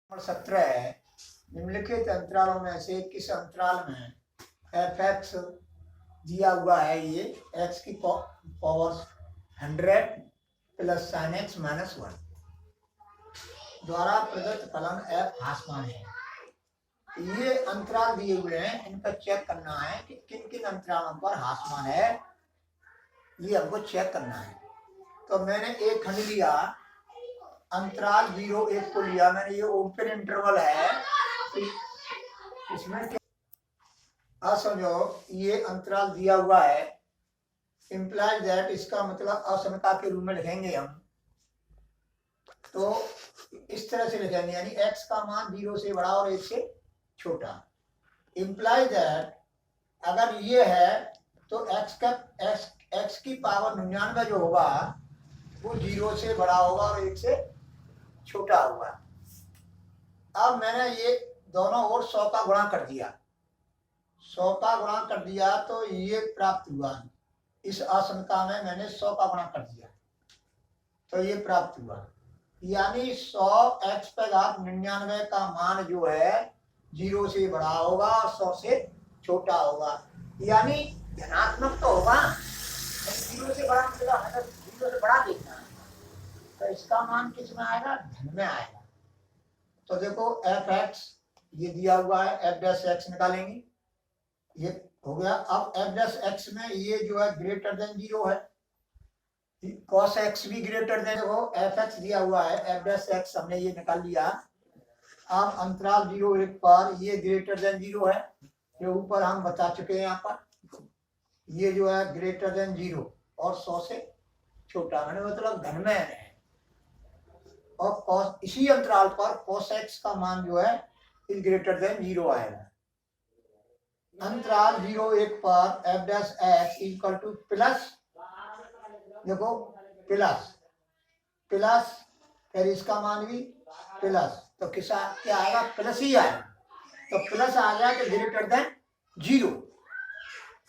Number 17 है। निम्नलिखित अंतरालों में से किस अंतराल में एफ एक्स दिया हुआ है, ये एक्स की power 100 plus sine x minus 1 द्वारा प्रदत्त फलन एफ हासमान है। ये अंतराल दिए हुए हैं, इन पर चेक करना है कि किन किन अंतरालों पर हासमान है, ये हमको चेक करना है। तो मैंने एक खंड लिया, अंतराल 0-1 को लिया मैंने, ये ओपन इंटरवल है। इसमें क्या समझो, ये अंतराल दिया हुआ है, इंप्लाइज दैट, इसका मतलब असमता के रूप में लिखेंगे हम। तो इस तरह से लिखेंगे, यानी x का मान 0 से बड़ा और 1 से छोटा। इंप्लाइज दैट अगर ये है तो x की पावर 99 जो होगा वो 0 से बड़ा होगा और 1 से छोटा होगा। अब मैंने ये दोनों ओर 100 का गुणा कर दिया, 100 का गुणा कर दिया तो ये प्राप्त हुआ। इस असमता में मैंने 100 का गुणा कर दिया तो ये प्राप्त हुआ, यानी 100 x पे घात 99 का मान जो है 0 से बड़ा होगा और 100 से छोटा होगा, यानी धनात्मक तो होगा। 0 से बड़ा मतलब 0 से बड़ा देखना है, तो इसका मान किस में आएगा, धन में आएगा। तो देखो एफ एक्स ये दिया हुआ है, एफ डैश एक्स निकालेंगे, ये हो गया। अब एफ डैश एक्स में ये जो है ग्रेटर देन 0 है, cos x भी ग्रेटर देन, वो एफ एक्स दिया हुआ है, एफ डैश एक्स हमने ये निकाल लिया। अब अंतराल 0-1 पर ये ग्रेटर देन 0 है, जो ऊपर हम बता चुके हैं। यहाँ पर ये जो है ग्रेटर देन 0 और 100 से छोटा, मैंने मतलब धन में है। और cos, इसी अंतराल पर cos x का मान जो है इज ग्रेटर देन 0 आएगा। अंतराल 0-1 पर F dash X equal two plus, देखो प्लस प्लस, फिर इसका मान भी प्लस, तो किसा क्या आएगा, प्लस ही आएगा। तो प्लस आ गया तो ग्रेटर देन 0,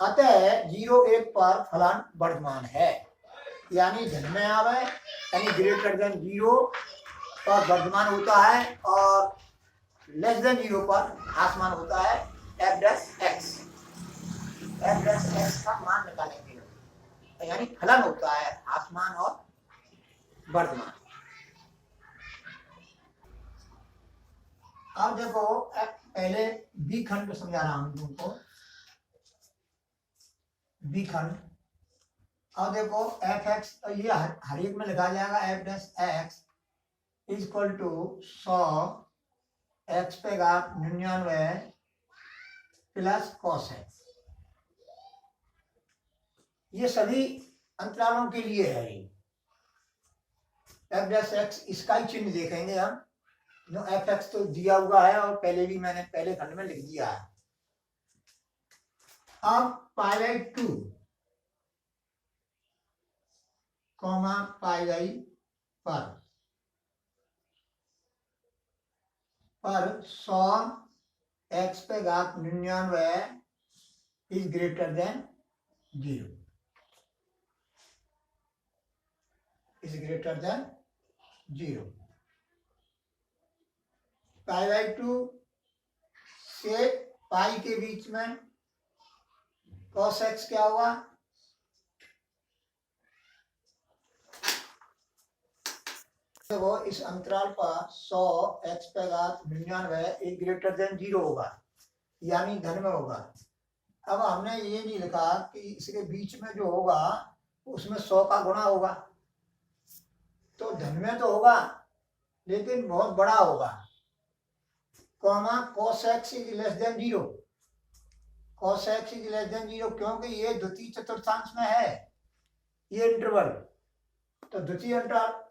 अतः 0-1 पर फलन वर्धमान है, यानी धन में आवे, यानी ग्रेटर देन 0 पर वर्धमान होता है और लेस देन 0 पर हासमान होता है F dash x. F dash x का मान निकालेंगे, यानी फलन होता है हासमान और वर्धमान। अब देखो पहले बी खंड समझा रहा हूं तुमको, बी खंड। अब देखो एफ एक्स, तो ये हर एक में लिखा जाएगा F dash X equal to 100 X पे घात 99 प्लस cos x। ये सभी अंतरालों के लिए है। एफ डैश एक्स, इसका ही चिन्ह देखेंगे हम, जो एफ एक्स तो दिया हुआ है और पहले भी मैंने पहले खंड में लिख दिया है। अब π/2 कॉमा π/, पर 100 एक्स पे घात 99 is greater than 0, is greater than 0। π/2 से पाई के बीच में cos x क्या हुआ, देखो इस अंतराल पर 100 एक्स पे घात 99 एक ग्रेटर देन 0 होगा, यानी धन में होगा। अब हमने ये नहीं लिखा कि इसके बीच में जो होगा उसमें 100 का गुणा होगा, तो धन में तो होगा लेकिन बहुत बड़ा होगा। Comma cos x is less then 0, cos x is less then 0, क्योंकि ये द्वितीय चतुर्थांश में है ये इंटरवल। तो द्वितीय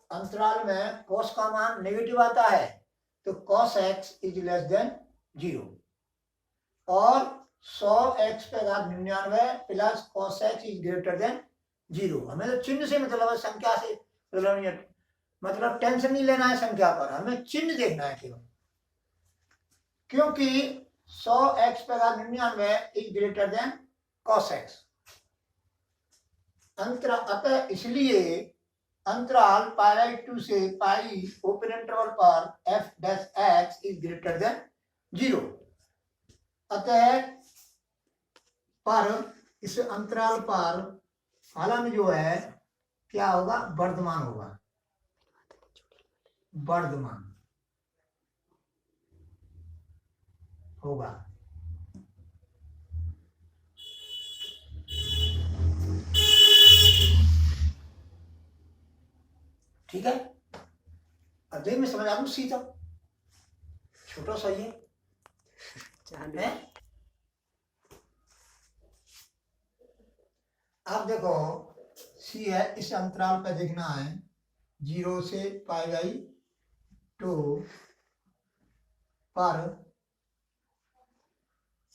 अंतराल में cos का मान नेगेटिव आता है, तो cos x is less then 0 और 100 x पे घात 99 plus cos x is greater than 0। हमें तो चिन्ह से मतलब है, संख्या से मतलब टेंशन नहीं लेना है संख्या पर, हमें चिन्ह देखना है केवल, क्योंकि 100 x पे घात 99 is greater then cos x। अतः इसलिए अंतराल π/2 से पाई ओपन इंटरवल पर f dash x is greater than 0। अतः पर इस अंतराल पर फलन जो है क्या होगा, वर्धमान होगा, वर्धमान होगा। ठीक है, अध्ययन में समझ आ लू सीधा, छोटा सा ये है। अब देखो सी है, इस अंतराल पर देखना है 0 से π/2 पर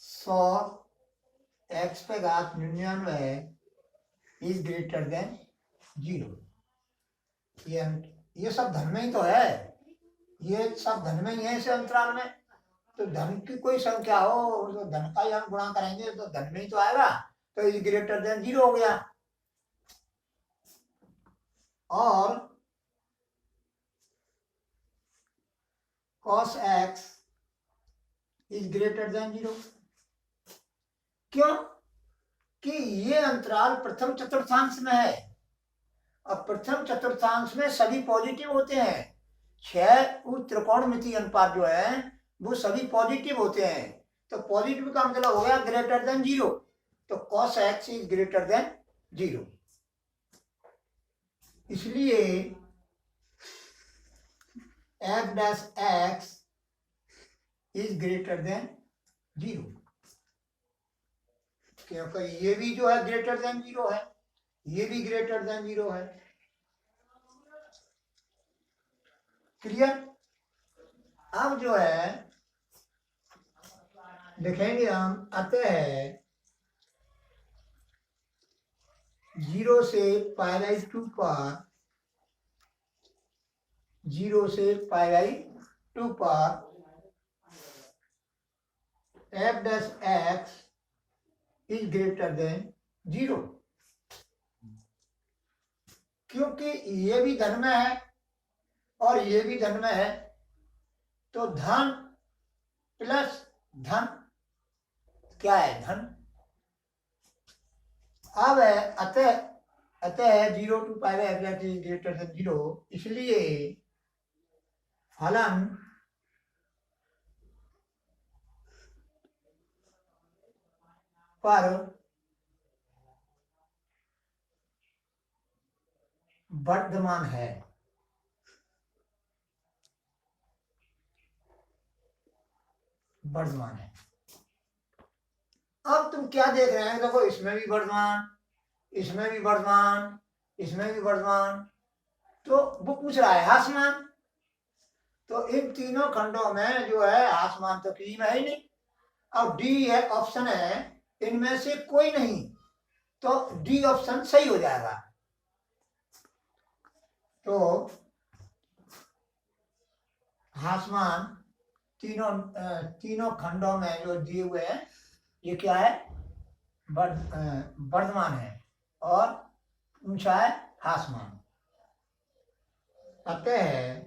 100 x पे घात 99 इज ग्रेटर देन 0। ये सब धन में ही तो है, ये सब धन में ही है इस अंतराल में। तो धन की कोई संख्या हो तो धन का ही हम गुणा करेंगे तो धन में ही तो आएगा, तो इज ग्रेटर देन 0 हो गया। और cos x is greater than 0। क्यों कि ये अंतराल प्रथम चतुर्थांश में है। अब प्रथम चतुर्थांश में सभी पॉजिटिव होते हैं, 6 त्रिकोणमितीय अनुपात जो है वो सभी पॉजिटिव होते हैं। तो पॉजिटिव का मतलब हो गया ग्रेटर देन 0, तो cos x is greater than 0। इसलिए f dash x is greater than 0, क्योंकि ये भी जो है ग्रेटर देन 0 है, ये भी ग्रेटर देन 0 है। क्लियर। अब जो है देखेंगे हम, अतः 0 से π/2 पर 0 से π/2 पर f dash x is greater than 0, क्योंकि ये भी धन में है और ये भी धन में है, तो धन प्लस धन क्या है, धन। अब है अतः 0 to π/f is greater than 0, इसलिए फलन पर वर्धमान है। वर्धमान है। अब तुम क्या देख रहे हैं, देखो इसमें भी वर्धमान, इसमें भी वर्धमान, इसमें भी वर्धमान, तो वो पूछ रहा है हासमान। तो इन तीनों खंडों में जो है हासमान तो किसी में है ही नहीं। अब डी है ऑप्शन है, इनमें से कोई नहीं, तो डी ऑप्शन सही हो जाएगा। तो हासमान तीनों खंडों में जो दिए हुए हैं ये क्या है, वर्धमान है और ऊंचा है हासमान। अतः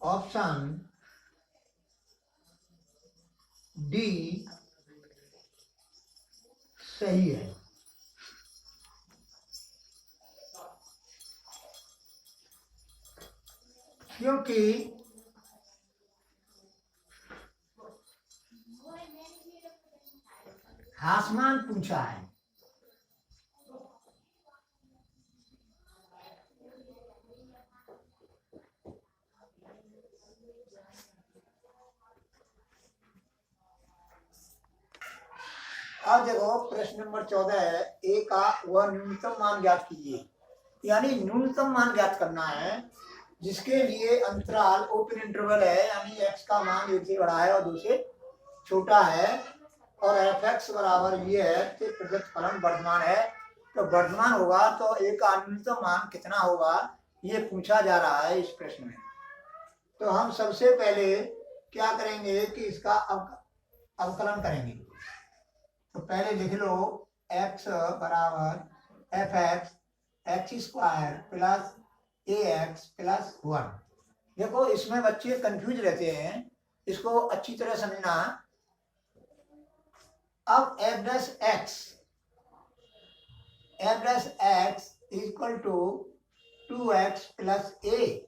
ऑप्शन डी सही है। क्योंकि हासमान पूछा है। अब देखो प्रश्न नंबर 14 है, ए का वह न्यूनतम मान ज्ञात कीजिए। यानी न्यूनतम मान ज्ञात करना है जिसके लिए अंतराल ओपन इंटरवल है, यानी x का मान 1 से बड़ा है और 2 से छोटा है और f(x) बराबर ये है कि प्रदत्त फलन वर्धमान है। तो वर्धमान होगा तो a का न्यूनतम मान कितना होगा ये पूछा जा रहा है इस प्रश्न में। तो हम सबसे पहले क्या करेंगे कि इसका अवकलन करेंगे। तो पहले लिख लो x बराबर f(x), एक्स स्क्वायर प्लस ए एक्स प्लस 1। देखो इसमें बच्चे कंफ्यूज रहते हैं, इसको अच्छी तरह समझना। अब F dash X equal to 2x plus A,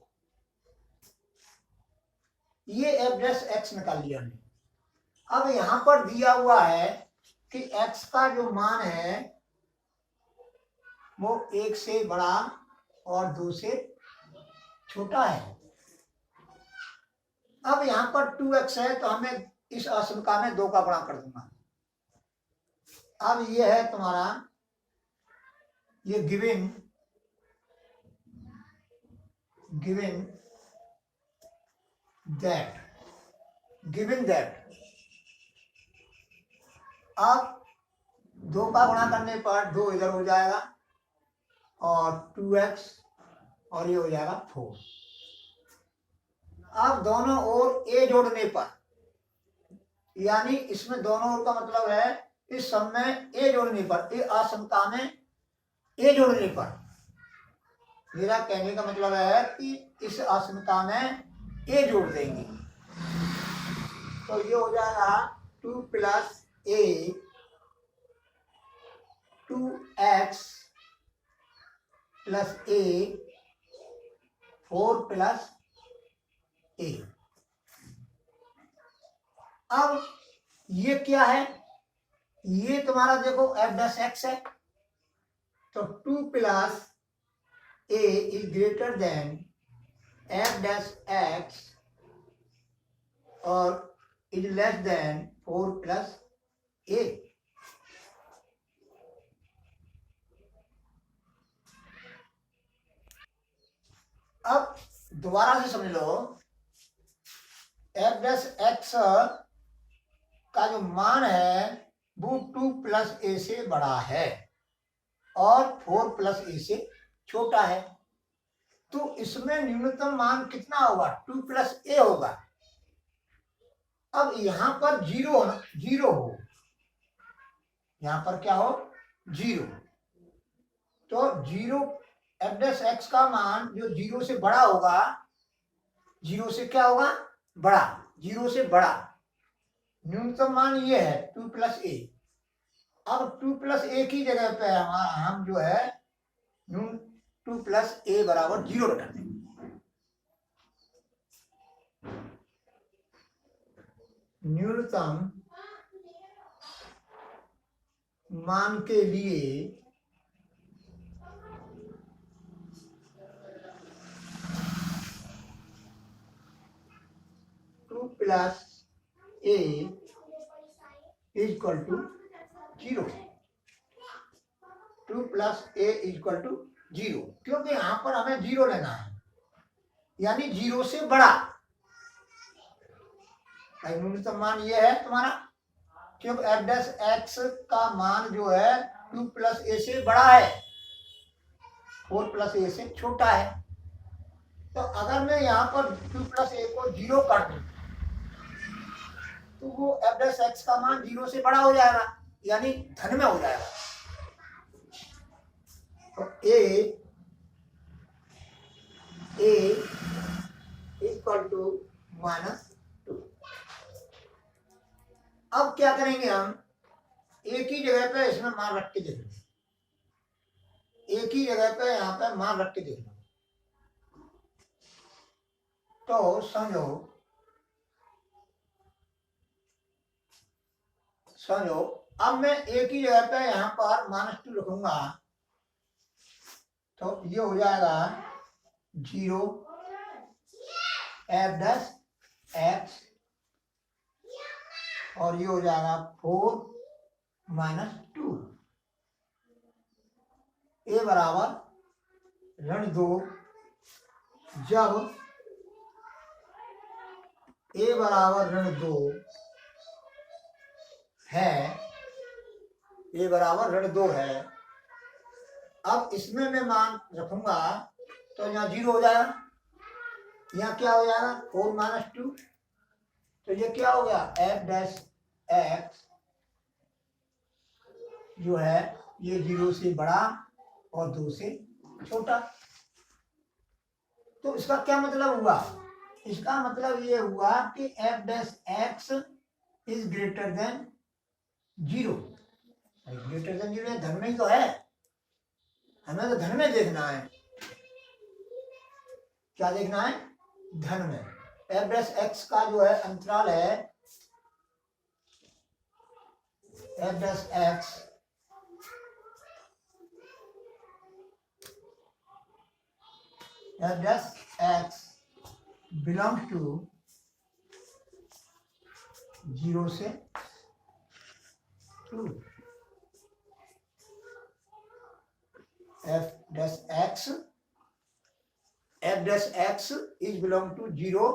ये एफ डैश एक्स निकाल लिया हमने। अब यहां पर दिया हुआ है कि x का जो मान है वो 1 से बड़ा और 2 से छोटा है। अब यहां पर 2x है तो हमें इस आशंका में 2 का बड़ा कर दूंगा। अब ये है तुम्हारा ये गिवन दैट अब 2 का गुणा करने पर 2 इधर हो जाएगा और 2x और ये हो जाएगा 4। अब दोनों ओर a जोड़ने पर, यानी इसमें दोनों ओर का मतलब है इस सब में a जोड़ने पर, इस आशंका में a जोड़ने पर, मेरा कहने का मतलब है कि इस आशंका में a जोड़ देंगे तो ये हो जाएगा 2 plus a 2x plus a 4 plus a। अब ये क्या है, ये तुम्हारा देखो एफ डैश एक्स है तो 2 plus a is greater than F dash X और is less than 4 plus a। अब दोबारा से समझ लो, एफ डैश एक्स का जो मान है वो 2 प्लस ए से बड़ा है और 4 प्लस ए से छोटा है, तो इसमें न्यूनतम मान कितना होगा, 2 प्लस ए होगा। अब यहां पर जीरो हो, यहां पर क्या हो, 0, तो 0 एफ डैश एक्स का मान जो 0 से बड़ा होगा, 0 से क्या होगा, बड़ा, 0 से बड़ा, न्यूनतम मान ये है 2 प्लस ए। अब 2 प्लस ए की जगह पे हम जो है 2 प्लस ए बराबर 0 रख देंगे। न्यूनतम मान के लिए plus A equal to 0, 2 plus A equal to 0, क्योंकि यहां पर हमें 0 लेना है, यानी 0 से बड़ा। न्यूनतम मान ये है तुम्हारा, क्योंकि एफ डैश एक्स का मान जो है 2 प्लस ए से बड़ा है, 4 प्लस ए से छोटा है। तो अगर मैं यहाँ पर 2 प्लस ए को 0 कर दूं तो वो एफ डैश एक्स का मान 0 से बड़ा हो जाएगा, यानी धन में हो जाएगा। तो ए इक्वल टू -2। अब क्या करेंगे हम, एक ही जगह पे इसमें मान रख के देख लेंगे, एक ही जगह पे यहाँ पे मान रख के देख लेंगे। तो समझो अब मैं एक ही जगह पे यहाँ पर -2 रखूंगा तो ये हो जाएगा 0 एफ डैश एक्स और ये हो जाएगा 4 -2 ए बराबर ऋण 2। जब ए बराबर ऋण 2 है, ए बराबर ऋण 2 है, अब इसमें मैं मान रखूंगा तो यहाँ 0 हो जाएगा, यहाँ क्या हो जाएगा 4 -2, तो ये क्या हो गया एफ डैश एक्स जो है ये 0 से बड़ा और 2 से छोटा। तो इसका क्या मतलब हुआ? इसका मतलब ये हुआ कि F dash X is greater than 0। Greater than 0 धन में ही तो है, हमें तो धन में देखना है। क्या देखना है? धन में। एफ डैश एक्स का जो है अंतराल है F dash X belong to 0 से 2। F dash X is belong to 0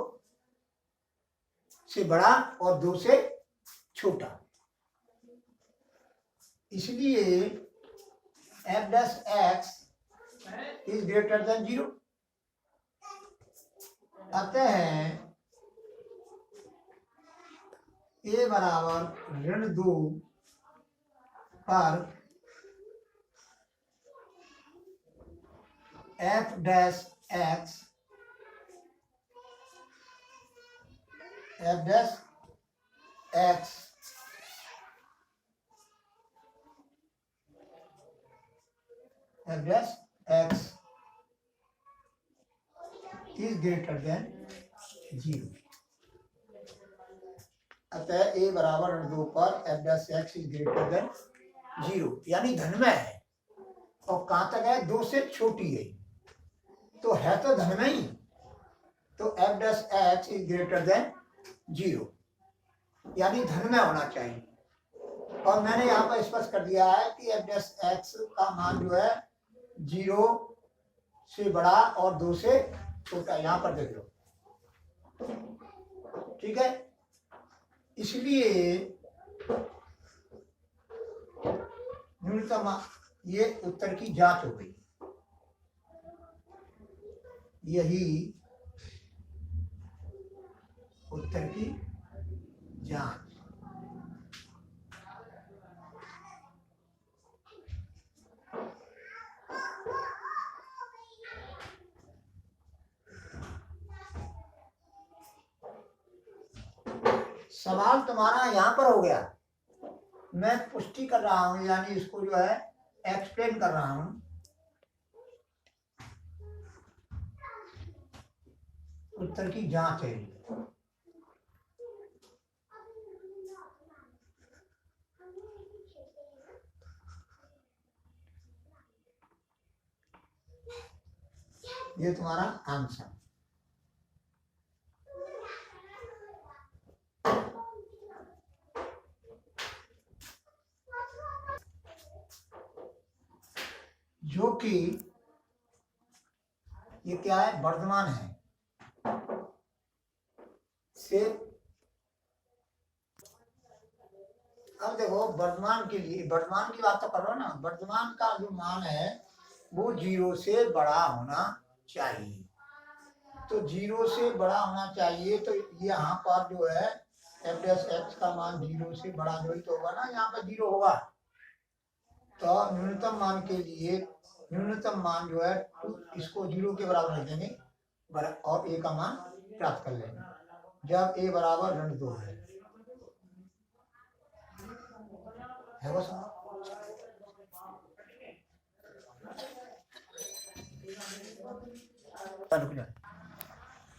से बड़ा और 2 से छोटा। इसलिए F dash X is greater than 0। अतः a बराबर -2 पर F dash X is greater than 0। अतः a बराबर 2 पर F dash X is greater than 0, यानी धन में है। और कहां तक है? 2 से छोटी है, तो है तो धन में ही। तो F dash X is greater than 0, यानी धन में होना चाहिए। और मैंने यहाँ पर स्पष्ट कर दिया है कि एफ डैश एक्स का मान जो है 0 से बड़ा और 2 से छोटा, यहाँ पर देख लो। ठीक है, इसलिए न्यूनतम ये उत्तर की जांच हो गई। यही उत्तर की जांच। सवाल तुम्हारा यहां पर हो गया, मैं पुष्टि कर रहा हूं, यानी इसको जो है एक्सप्लेन कर रहा हूं। उत्तर की जांच है। ये तुम्हारा आंसर। जो कि ये क्या है? वर्धमान है से। अब देखो, वर्धमान के लिए, वर्धमान की बात तो करो ना। वर्धमान का जो मान है वो 0 से बड़ा होना चाहिए। तो 0 से बड़ा होना चाहिए, तो यहाँ पर जो है एफ डैश एक्स का मान 0 से बड़ा जो ही तो होगा ना, यहाँ पर 0 होगा। तो न्यूनतम मान के लिए न्यूनतम मान जो है इसको 0 के बराबर रख देंगे और a का मान प्राप्त कर लेंगे जब a बराबर ऋण 2 है वो सब।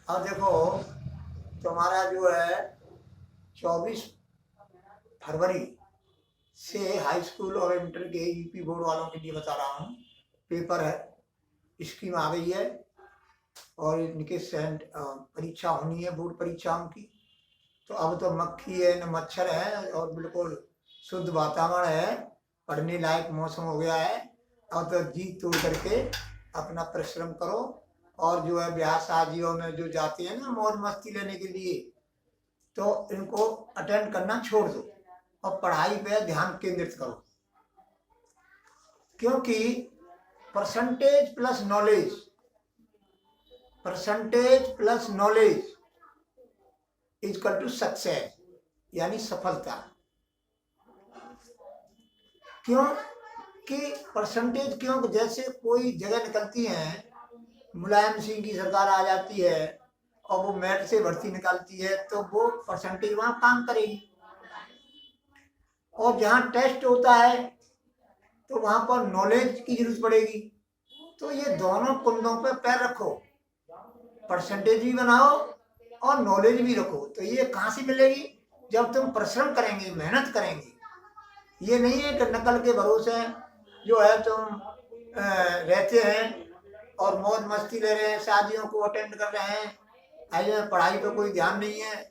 अब देखो, तुम्हारा जो है 24 फरवरी से हाई स्कूल और इंटर के यूपी बोर्ड वालों के लिए बता रहा हूँ, पेपर है, स्कीम आ गई है और इनके परीक्षा होनी है, बोर्ड परीक्षाओं की। तो अब तो मक्खी है न मच्छर है और बिल्कुल शुद्ध वातावरण है, पढ़ने लायक मौसम हो गया है। अब तो जी तोड़ करके अपना परिश्रम करो और जो है ब्याह शादियों में जो जाते हैं ना मौज मस्ती लेने के लिए, तो इनको अटेंड करना छोड़ दो और पढ़ाई पे ध्यान केंद्रित करो। क्योंकि percentage plus knowledge equal to success, यानी सफलता। क्यों? कि परसेंटेज क्यों, जैसे कोई जगह निकलती है, मुलायम सिंह की सरकार आ जाती है और वो मेरिट से भर्ती निकालती है तो वो परसेंटेज वहां काम करेगी, और जहां टेस्ट होता है तो वहां पर नॉलेज की जरूरत पड़ेगी। तो ये दोनों कुंडों पे पैर रखो, परसेंटेज भी बनाओ और नॉलेज भी रखो। तो ये कहाँ से मिलेगी? जब तुम परिश्रम करेंगे, मेहनत करेंगे। ये नहीं है कि नकल के भरोसे जो है तुम रहते हैं और मौज मस्ती ले रहे हैं, शादियों को अटेंड कर रहे हैं, ऐसे पढ़ाई पे कोई ध्यान नहीं है,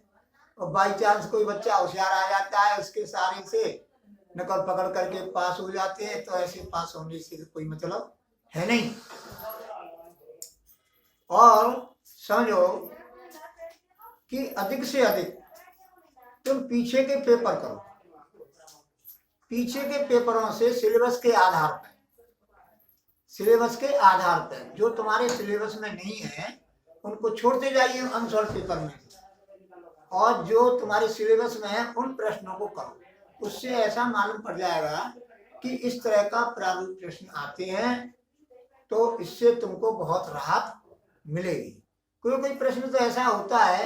और बाई चांस कोई बच्चा होशियार आ जाता है, उसके सारे से नकल पकड़ करके पास हो जाते हैं। तो ऐसे पास होने से कोई मतलब है नहीं। और समझो कि अधिक से अधिक तुम पीछे के पेपर करो, पीछे के पेपरों से सिलेबस के आधार पर, सिलेबस के आधार पर जो तुम्हारे सिलेबस में नहीं है उनको छोड़ते जाइए अनसॉल्व पेपर में, और जो तुम्हारे सिलेबस में है उन प्रश्नों को करो। उससे ऐसा मालूम पड़ जाएगा कि इस तरह का प्रारूप प्रश्न आते हैं, तो इससे तुमको बहुत राहत मिलेगी। कोई कोई प्रश्न तो ऐसा होता है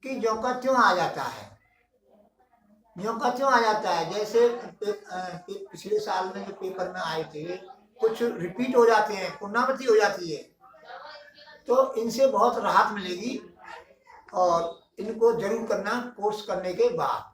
कि ज्यों का त्यों आ जाता है, ज्यों का त्यों आ जाता है। जैसे पिछले साल में जो पेपर में आए थे, कुछ रिपीट हो जाते हैं, पुनरावृत्ति हो जाती है, तो इनसे बहुत राहत मिलेगी और इनको जरूर करना कोर्स करने के बाद।